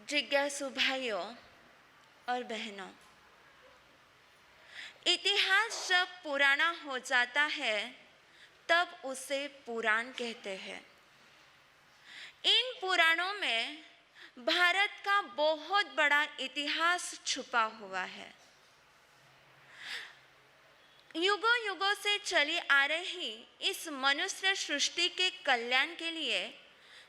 जिज्ञासु भाइयों और बहनों, इतिहास जब पुराना हो जाता है तब उसे पुराण कहते हैं। इन पुराणों में भारत का बहुत बड़ा इतिहास छुपा हुआ है। युगों युगों से चली आ रही इस मनुष्य सृष्टि के कल्याण के लिए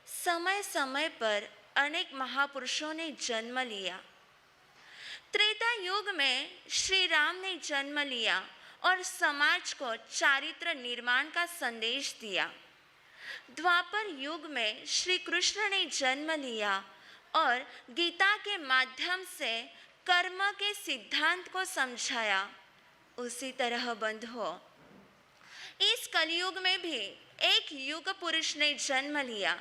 समय समय पर अनेक महापुरुषों ने जन्म लिया। त्रेता युग में श्री राम ने जन्म लिया और समाज को चारित्र निर्माण का संदेश दिया। द्वापर युग में श्री कृष्ण ने जन्म लिया और गीता के माध्यम से कर्म के सिद्धांत को समझाया। उसी तरह बंधुओं, इस कलयुग में भी एक युग पुरुष ने जन्म लिया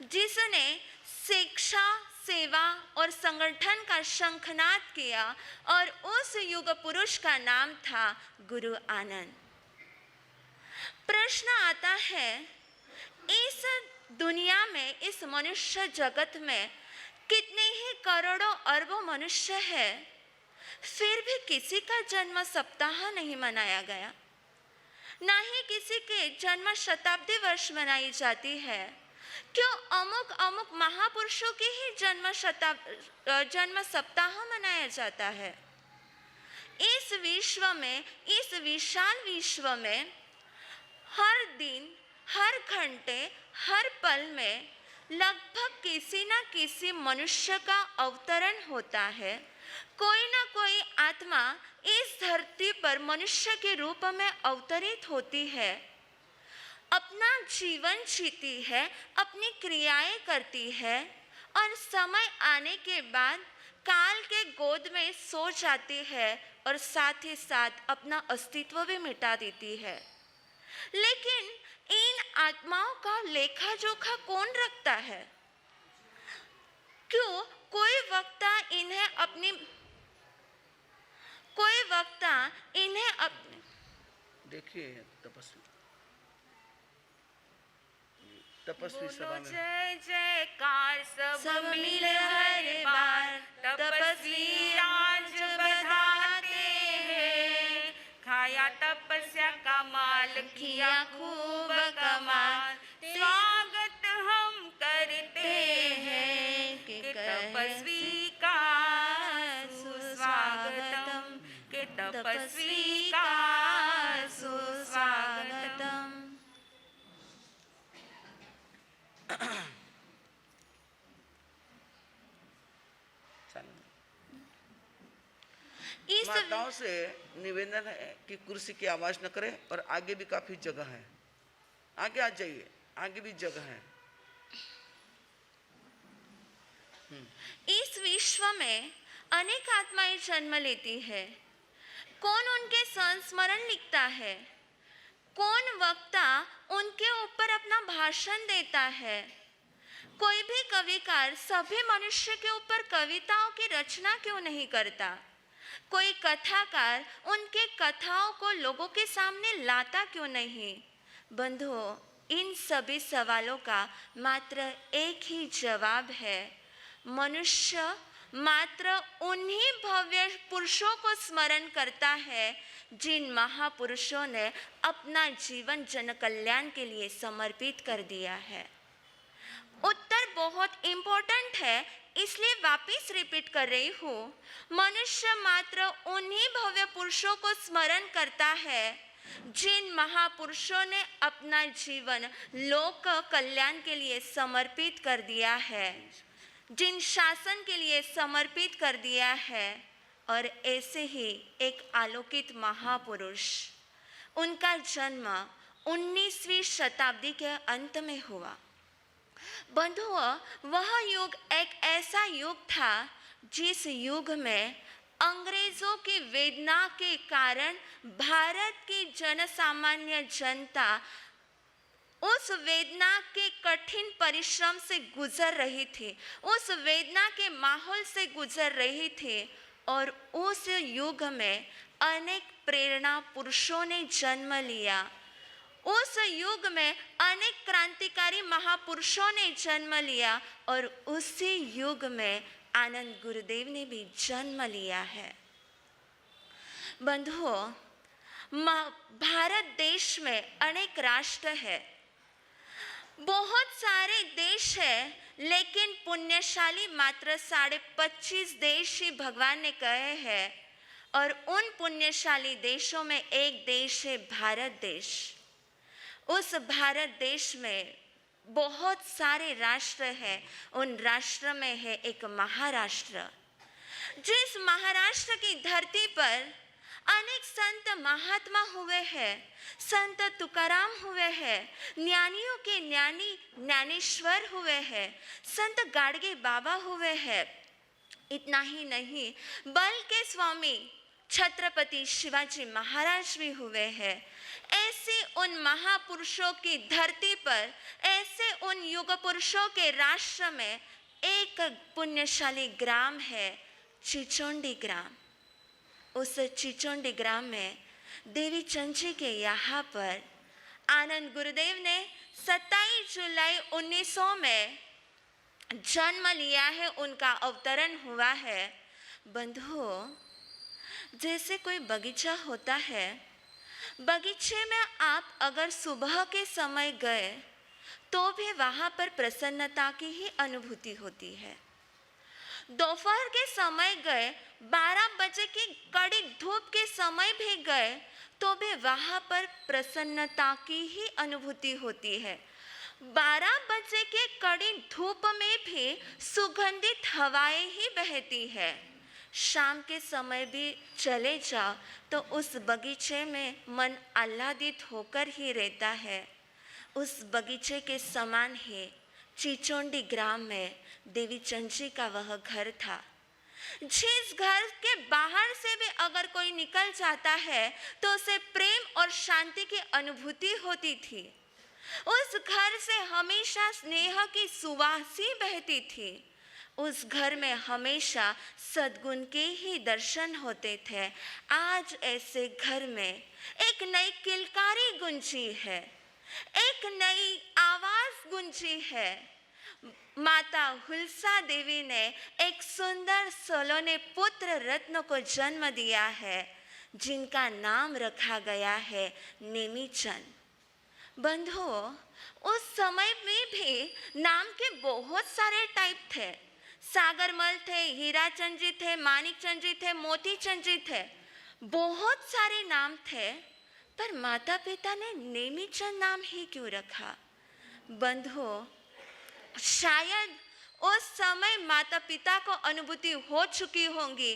जिसने शिक्षा, सेवा और संगठन का शंखनाद किया और उस युग पुरुष का नाम था गुरु आनंद। प्रश्न आता है, इस दुनिया में, इस मनुष्य जगत में कितने ही करोड़ों अरबों मनुष्य है, फिर भी किसी का जन्म सप्ताह नहीं मनाया गया, ना ही किसी के जन्म शताब्दी वर्ष मनाई जाती है। क्यों अमुक अमुक महापुरुषों की ही जन्म सप्ताह मनाया जाता है? इस विश्व में, इस विशाल विश्व में हर दिन, हर घंटे, हर पल में लगभग किसी न किसी मनुष्य का अवतरण होता है। कोई ना कोई आत्मा इस धरती पर मनुष्य के रूप में अवतरित होती है, अपना जीवन जीती है, अपनी क्रियाएं करती है और समय आने के बाद काल के गोद में सो जाती है और साथ ही साथ अपना अस्तित्व भी मिटा देती है। लेकिन इन आत्माओं का लेखा जोखा कौन रखता है? क्यों कोई वक्ता इन्हें देखिए तपस्वी सभा में जय जयकार सब मिले हर बार, तपस्वी राज बधाते हैं। खाया तपस्या का माल, किया खूब कमाल, स्वागत हम करते हैं कि तपस्वी का सुस्वागतम, कि तपस्वी का सुस्वागतम। माताओं से निवेदन है कि कुर्सी की आवाज न करें और आगे भी काफी जगह है, आगे आ जाइए, आगे भी जगह है। इस विश्व में अनेक आत्माएं जन्म लेती है। कौन उनके संस्मरण लिखता है? कौन वक्ता उनके ऊपर अपना भाषण देता है? कोई भी कविकार सभी मनुष्य के ऊपर कविताओं की रचना क्यों नहीं करता? कोई कथाकार उनके कथाओं को लोगों के सामने लाता क्यों नहीं? बंधुओं, इन सभी सवालों का मात्र एक ही जवाब है। मनुष्य मात्र उन्हीं भव्य पुरुषों को स्मरण करता है जिन महापुरुषों ने अपना जीवन जन कल्याण के लिए समर्पित कर दिया है। उत्तर बहुत इम्पोर्टेंट है, इसलिए वापिस रिपीट कर रही हूँ। मनुष्य मात्र उन्हीं भव्य पुरुषों को स्मरण करता है जिन महापुरुषों ने अपना जीवन लोक कल्याण के लिए समर्पित कर दिया है, जिन शासन के लिए समर्पित कर दिया है। और ऐसे ही एक अलौकिक महापुरुष, उनका जन्म 19वीं शताब्दी के अंत में हुआ। बंधुओं, वह युग एक ऐसा युग था जिस युग में अंग्रेजों की वेदना के कारण भारत की जनसामान्य जनता उस वेदना के कठिन परिश्रम से गुजर रही थी, उस वेदना के माहौल से गुजर रही थी। और उस युग में अनेक प्रेरणा पुरुषों ने जन्म लिया। उस युग में अनेक क्रांतिकारी महापुरुषों ने जन्म लिया और उसी युग में आनंद गुरुदेव ने भी जन्म लिया है। बंधुओं, भारत देश में अनेक राष्ट्र है, बहुत सारे देश है, लेकिन पुण्यशाली मात्र 25.5 देश ही भगवान ने कहे हैं। और उन पुण्यशाली देशों में एक देश है भारत देश। उस भारत देश में बहुत सारे राष्ट्र हैं। उन राष्ट्र में है एक महाराष्ट्र। जिस महाराष्ट्र की धरती पर अनेक संत महात्मा हुए हैं, संत तुकाराम हुए हैं, ज्ञानियों के ज्ञानी ज्ञानेश्वर हुए हैं, संत गाडगे बाबा हुए हैं। इतना ही नहीं, बल्कि स्वामी छत्रपति शिवाजी महाराज भी हुए हैं। ऐसे उन महापुरुषों की धरती पर, ऐसे उन युग पुरुषों के राष्ट्र में एक पुण्यशाली ग्राम है, चिचोंडी ग्राम। उस चिचोंडी ग्राम में देवी चंद जी के यहाँ पर आनंद गुरुदेव ने 27 जुलाई 1900 में जन्म लिया है, उनका अवतरण हुआ है। बंधुओं, जैसे कोई बगीचा होता है, बगीचे में आप अगर सुबह के समय गए तो भी वहाँ पर प्रसन्नता की ही अनुभूति होती है। दोपहर के समय गए, 12 बजे की कड़ी धूप के समय भी गए तो भी वहाँ पर प्रसन्नता की ही अनुभूति होती है। 12 बजे के कड़ी धूप में भी सुगंधित हवाएं ही बहती है। शाम के समय भी चले जाओ तो उस बगीचे में मन आह्लादित होकर ही रहता है। उस बगीचे के समान ही चिचोंडी ग्राम में देवी चंद जी का वह घर था। जिस घर के बाहर से भी अगर कोई निकल जाता है तो उसे प्रेम और शांति की अनुभूति होती थी। उस घर से हमेशा स्नेह की सुवासी बहती थी। उस घर में हमेशा सद्गुण के ही दर्शन होते थे। आज ऐसे घर में एक नई किलकारी गूंजी है, एक नई आवाज गूंजी है। माता हुलसा देवी ने एक सुंदर सलोने पुत्र रत्न को जन्म दिया है, जिनका नाम रखा गया है नेमीचंद। बंधुओं, उस समय में भी नाम के बहुत सारे टाइप थे। सागरमल थे, हीराचंद जी थे, मानिकचंद जी थे, मोतीचंद जी थे, बहुत सारे नाम थे। पर माता पिता ने नेमीचंद नाम ही क्यों रखा? बंधुओं, शायद उस समय माता पिता को अनुभूति हो चुकी होंगी,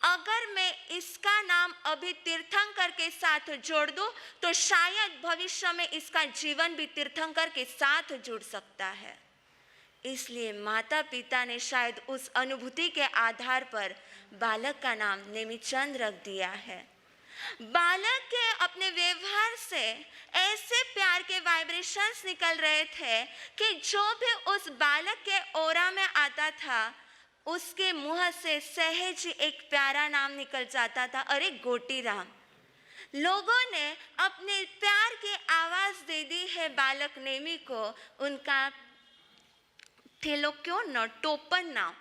अगर मैं इसका नाम अभी तीर्थंकर के साथ जोड़ दूं तो शायद भविष्य में इसका जीवन भी तीर्थंकर के साथ जुड़ सकता है। इसलिए माता पिता ने शायद उस अनुभूति के आधार पर बालक का नाम नेमीचंद रख दिया है। बालक के अपने व्यवहार से ऐसे प्यार के वाइब्रेशंस निकल रहे थे कि जो भी उस बालक के ओरा में आता था उसके मुंह से सहज एक प्यारा नाम निकल जाता था, अरे गोटी राम। लोगों ने अपने प्यार की आवाज दे दी है बालक नेमी को, उनका थेलोक्यो न टोपन नाम,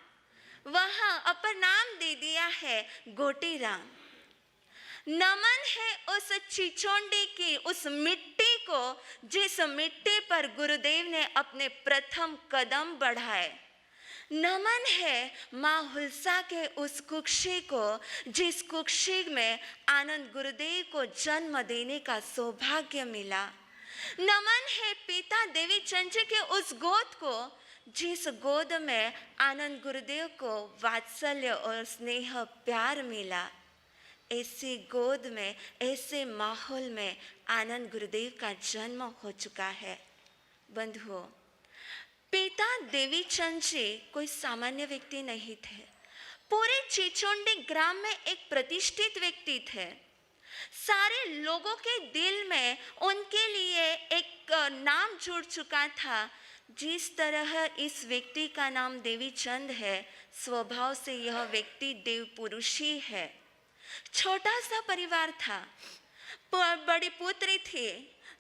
वह अपर नाम दे दिया है गोटी राम। नमन है उस चिचोंडी की उस मिट्टी को, जिस मिट्टी पर गुरुदेव ने अपने प्रथम कदम बढ़ाए। नमन है माँ हुलसा के उस कुक्षी को, जिस कुक्षी में आनंद गुरुदेव को जन्म देने का सौभाग्य मिला। नमन है पिता देवी चंद जी के उस गोद को, जिस गोद में आनंद गुरुदेव को वात्सल्य और स्नेह प्यार मिला। ऐसी गोद में, ऐसे माहौल में आनंद गुरुदेव का जन्म हो चुका है। बंधुओं, पिता देवी चंद जी कोई सामान्य व्यक्ति नहीं थे, पूरे चिचोंडी ग्राम में एक प्रतिष्ठित व्यक्ति थे। सारे लोगों के दिल में उनके लिए एक नाम जुड़ चुका था। जिस तरह इस व्यक्ति का नाम देवी चंद है, स्वभाव से यह व्यक्ति देव पुरुष ही है। छोटा सा परिवार था, बड़ी पुत्री थी,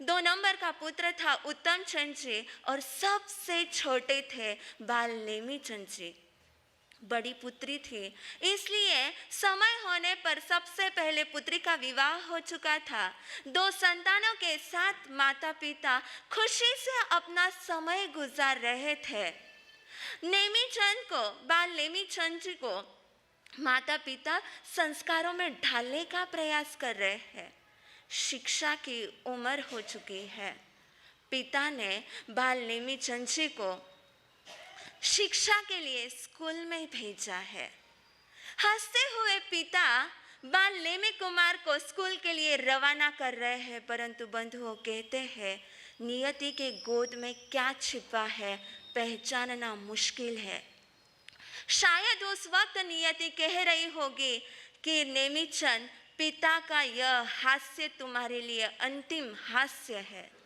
2 नंबर का पुत्र था उत्तम चंद जी और सबसे छोटे थे बाल नेमी चंद जी। बड़ी पुत्री थी, इसलिए समय होने पर सबसे पहले पुत्री का विवाह हो चुका था। 2 संतानों के साथ माता पिता खुशी से अपना समय गुजार रहे थे। बाल नेमीचंद जी को माता पिता संस्कारों में ढालने का प्रयास कर रहे हैं। शिक्षा की उम्र हो चुकी है। पिता ने बाल नेमीचंद जी को शिक्षा के लिए स्कूल में भेजा है। हंसते हुए पिता बाल नेमी कुमार को स्कूल के लिए रवाना कर रहे हैं, परंतु बंधुओं कहते हैं नियति के गोद में क्या छिपा है पहचानना मुश्किल है। शायद उस वक्त नियति कह रही होगी कि नेमीचंद, पिता का यह हास्य तुम्हारे लिए अंतिम हास्य है।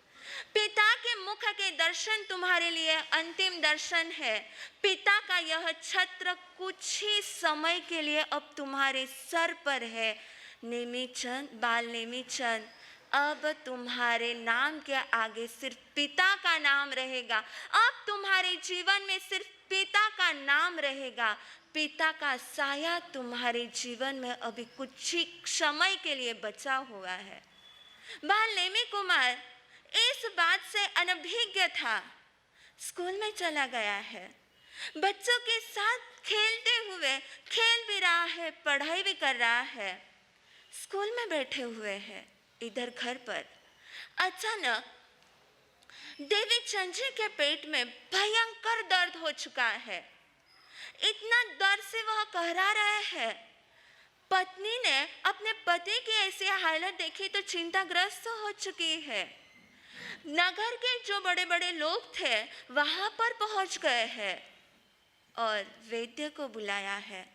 पिता के मुख के दर्शन तुम्हारे लिए अंतिम दर्शन है। पिता का यह छत्र कुछ ही समय के लिए अब तुम्हारे सर पर है। नेमीचंद, बाल नेमीचंद, अब तुम्हारे नाम के आगे सिर्फ पिता का नाम रहेगा। अब तुम्हारे जीवन में सिर्फ पिता का नाम रहेगा। पिता का साया तुम्हारे जीवन में अभी कुछ ही समय के लिए बचा हुआ है। बाल नेमी कुमार इस बात से अनभिज्ञ था। स्कूल में चला गया है, बच्चों के साथ खेलते हुए खेल भी रहा है, पढ़ाई भी कर रहा है। स्कूल में बैठे हुए हैं, इधर घर पर अचानक देवीचंद जी के पेट में भयंकर दर्द हो चुका है। इतना दर्द से वह कहरा रहे हैं। पत्नी ने अपने पति की ऐसी हालत देखी तो चिंताग्रस्त हो चुकी है। नगर के जो बड़े बड़े लोग थे वहां पर पहुंच गए हैं और वैद्य को बुलाया है।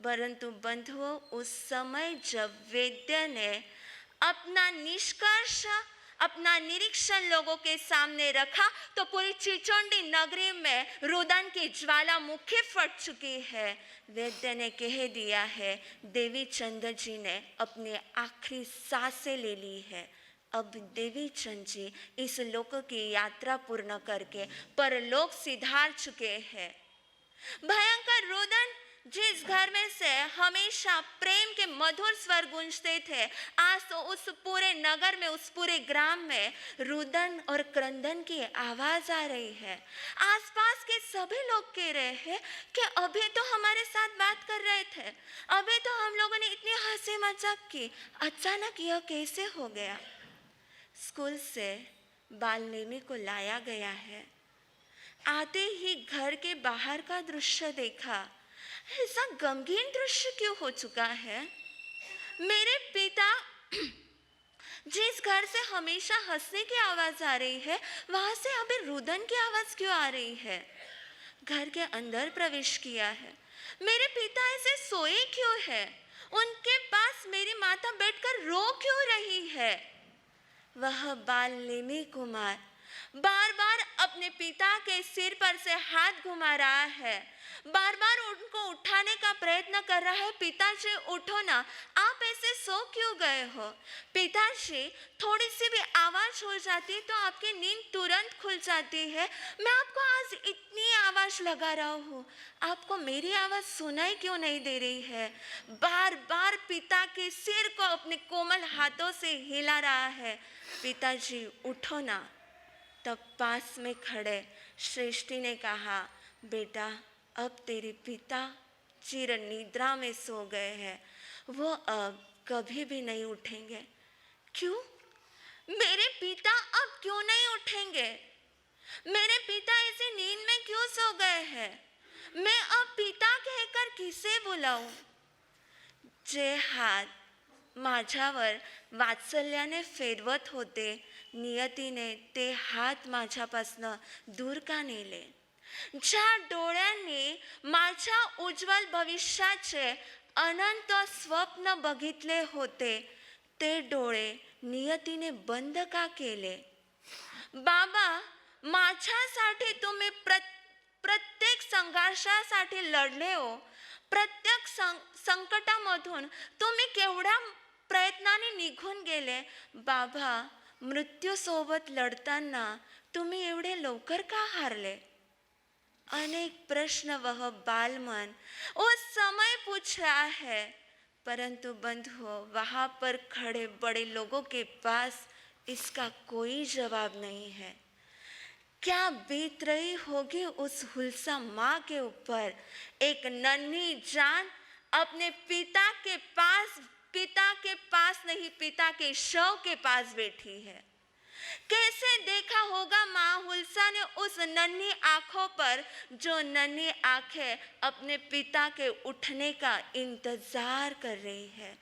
परंतु बंधुओं, उस समय जब वैद्य ने अपना निरीक्षण लोगों के सामने रखा तो पूरी चिचोंडी नगरी में रुदन की ज्वालामुखी फट चुकी है। वैद्य ने कह दिया है देवीचंद जी ने अपनी आखिरी सांसें ले ली है। अब देवीचंद जी इस लोक की यात्रा पूर्ण करके परलोक सिधार चुके हैं। भयंकर रुदन जिस घर में से हमेशा प्रेम के मधुर स्वर गूंजते थे, आज तो उस पूरे नगर में, उस पूरे ग्राम में रुदन और क्रंदन की आवाज आ रही है। आसपास के सभी लोग कह रहे हैं कि अभी तो हमारे साथ बात कर रहे थे, अभी तो हम लोगों ने इतनी हंसी मजाक की, अचानक यह कैसे हो गया। स्कूल से बाल नेमी को लाया गया है। आते ही घर के बाहर का दृश्य देखा। ऐसा गमगीन दृश्य क्यों हो चुका है। मेरे पिता जिस घर से हमेशा हंसने की आवाज आ रही है, वहां से अभी रुदन की आवाज क्यों आ रही है। घर के अंदर प्रवेश किया है। मेरे पिता ऐसे सोए क्यों है। उनके पास मेरी माता बैठकर रो क्यों रही है। वह बाल नेमी कुमार बार बार अपने पिता के सिर पर से हाथ घुमा रहा है, बार बार उनको उठाने का प्रयत्न कर रहा है। पिताजी उठो ना, आप ऐसे सो क्यों गए हो। पिताजी, थोड़ी सी भी आवाज हो जाती तो आपकी नींद तुरंत खुल जाती है। मैं आपको आज इतनी आवाज लगा रहा हूँ, आपको मेरी आवाज सुनाई क्यों नहीं दे रही है। बार बार पिता के सिर को अपने कोमल हाथों से हिला रहा है। पिताजी उठो ना। तब पास में खड़े श्रेष्ठी ने कहा, बेटा अब तेरे पिता चिर निद्रा में सो गए हैं, वो अब कभी भी नहीं उठेंगे। क्यों? मेरे पिता अब क्यों नहीं उठेंगे। मेरे पिता ऐसे नींद में क्यों सो गए हैं। मैं अब पिता कहकर किसे बुलाऊं। जे हात माझ्यावर वात्सल्याने फेरवत होते, नियतीने ते हात माझ्यापासनं दूर का नेले। ज्या डोळ्यांनी माझ्या उज्ज्वल भविष्याचे अनंत स्वप्न बघितले होते, ते डोळे नियतीने बंद का केले। बाबा, माझ्यासाठी तुम्ही प्रत्येक संघर्षासाठी लढले हो। प्रत्येक संकटामधून तुम्ही केवढ्या प्रयत्नाने निघून गेले। बाबा, मृत्यूसोबत लढताना तुम्ही एवढे लवकर का हारले। अनेक प्रश्न वह बालमन उस समय पूछ रहा है, परंतु बंधुओं वहां पर खड़े बड़े लोगों के पास इसका कोई जवाब नहीं है। क्या बीत रही होगी उस हुल्सा माँ के ऊपर। एक नन्ही जान अपने पिता के पास नहीं, पिता के शव के पास बैठी है। कैसे देखा होगा माँ हुल्सा ने उस नन्ही आंखों पर, जो नन्ही आंखें अपने पिता के उठने का इंतजार कर रही है।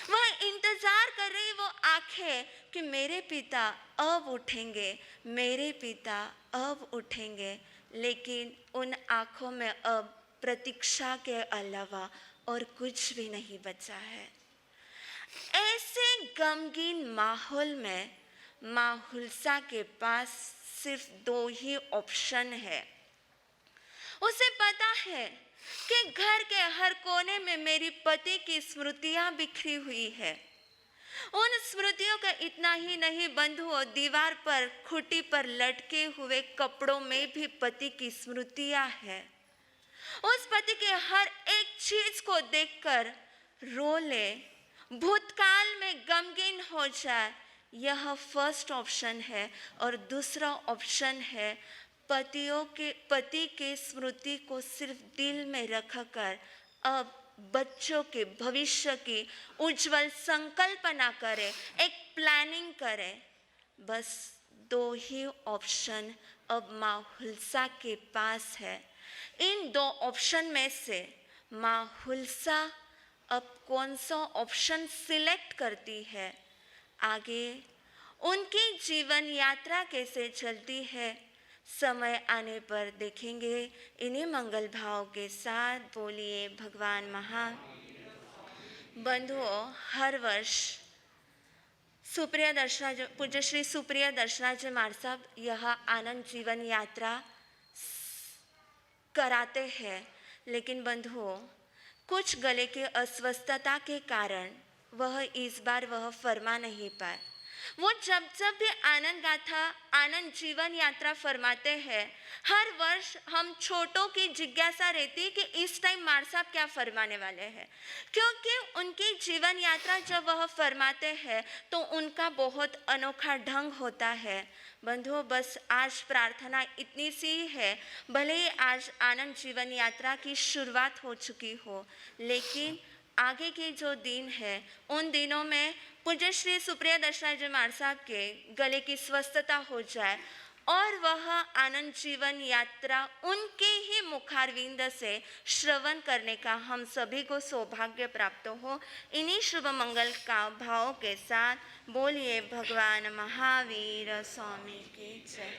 वह इंतजार कर रही वो आंखें कि मेरे पिता अब उठेंगे, मेरे पिता अब उठेंगे। लेकिन उन आंखों में अब प्रतीक्षा के अलावा और कुछ भी नहीं बचा है। ऐसे गमगीन माहौल में माँ हुल्सा के पास सिर्फ 2 ही ऑप्शन है। उसे पता है कि घर के हर कोने में मेरी पति की स्मृतियां बिखरी हुई है। उन स्मृतियों का इतना ही नहीं बंधुओं, दीवार पर खूंटी पर लटके हुए कपड़ों में भी पति की स्मृतियां है। उस पति के हर एक चीज को देखकर रो ले, भूतकाल में गमगीन हो जाए, यह फर्स्ट ऑप्शन है। और दूसरा ऑप्शन है पति के स्मृति को सिर्फ दिल में रखकर अब बच्चों के भविष्य की उज्जवल संकल्पना करें, एक प्लानिंग करें। बस 2 ही ऑप्शन अब माँ हुल्सा के पास है। इन 2 ऑप्शन में से माँ हुल्सा अब कौन सा ऑप्शन सिलेक्ट करती है, आगे उनकी जीवन यात्रा कैसे चलती है, समय आने पर देखेंगे। इन्हीं मंगल भाव के साथ बोलिए भगवान महान। बंधुओं, हर वर्ष पूज्य श्री सुप्रिया दर्शनाजी महाराज साहब यह आनंद जीवन यात्रा कराते हैं, लेकिन बंधुओं कुछ गले की अस्वस्थता के कारण वह इस बार फरमा नहीं पाए। वो जब भी आनंद गाथा, आनंद जीवन यात्रा फरमाते हैं, हर वर्ष हम छोटों की जिज्ञासा रहती कि इस टाइम मार साहब क्या फरमाने वाले हैं, क्योंकि उनकी जीवन यात्रा जब वह फरमाते हैं तो उनका बहुत अनोखा ढंग होता है। बंधुओं, बस आज प्रार्थना इतनी सी है, भले ही आज आनंद जीवन यात्रा की शुरुआत हो चुकी हो, लेकिन आगे के जो दिन है उन दिनों में पूज्य श्री सुप्रिया दर्शनाजी महाराज साहब के गले की स्वस्थता हो जाए और वह आनंद जीवन यात्रा उनके ही मुखारविंद से श्रवण करने का हम सभी को सौभाग्य प्राप्त हो। इन्हीं शुभ मंगल का भाव के साथ बोलिए भगवान महावीर स्वामी की जय।